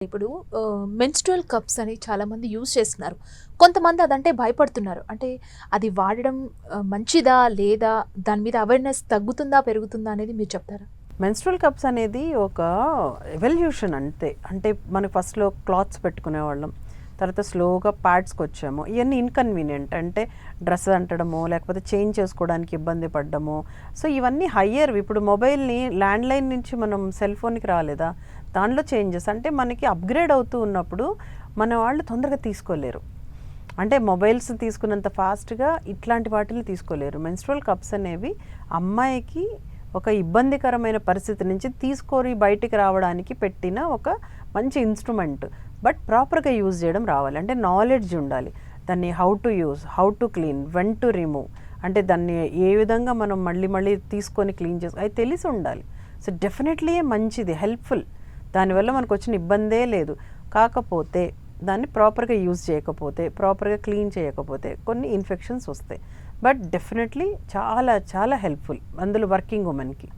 ఇప్పుడు menstrual cups అని చాలామంది యూజ్ చేస్తున్నారు. కొంతమంది అదంటే భయపడుతున్నారు. అంటే అది వాడడం మంచిదా? లేదా? దాని మీద అవేర్‌నెస్ తగ్గుతుందా? పెరుగుతుందా? అనేది మీరు చెప్తారా? మెన్స్ట్రువల్ కప్స్ అనేది ఒక ఎవల్యూషన్ అంతే. అంటే మనకు ఫస్ట్‌లో క్లాత్స్ పెట్టుకునేవాళ్ళం. తర్వాత స్లోగా ప్యాడ్స్‌కి వచ్చాము. ఇవన్నీ ఇన్కన్వీనియంట్. అంటే డ్రెస్ అంటడమో, లేకపోతే చేంజ్ చేసుకోవడానికి ఇబ్బంది పడ్డము. సో ఇవన్నీ హయ్యర్. ఇప్పుడు మొబైల్‌ని ల్యాండ్‌లైన్ నుంచి మనం సెల్ ఫోన్‌కి రాలేదా? దానిలో చేంజెస్ అంటే మనకి అప్‌గ్రేడ్ అవుతూ ఉన్నప్పుడు మన వాళ్ళు తొందరగా తీసుకోలేరు. అంటే మొబైల్స్ తీసుకున్నంత ఫాస్ట్‌గా ఇట్లాంటి వాటిని తీసుకోలేరు. మెన్స్ట్రువల్ కప్స్ అనేవి అమ్మాయికి ఒక ఇబ్బందికరమైన పరిస్థితి నుంచి తీసుకొని బయటికి రావడానికి పెట్టిన ఒక మంచి ఇన్స్ట్రుమెంట్. బట్ ప్రాపర్గా యూజ్ చేయడం రావాలి. అంటే నాలెడ్జ్ ఉండాలి. దాన్ని how to use, how to clean, when to remove, అంటే దాన్ని ఏ విధంగా మనం మళ్ళీ మళ్ళీ తీసుకొని క్లీన్ చేసి అది తెలిసి ఉండాలి. సో డెఫినెట్లీ మంచిది, హెల్ప్ఫుల్. దానివల్ల మనకు వచ్చిన ఇబ్బందే లేదు. కాకపోతే దాన్ని ప్రాపర్గా యూజ్ చేయకపోతే, ప్రాపర్గా క్లీన్ చేయకపోతే కొన్ని ఇన్ఫెక్షన్స్ వస్తాయి. బట్ డెఫినెట్లీ చాలా చాలా హెల్ప్ఫుల్ అందులో వర్కింగ్ ఉమెన్కి.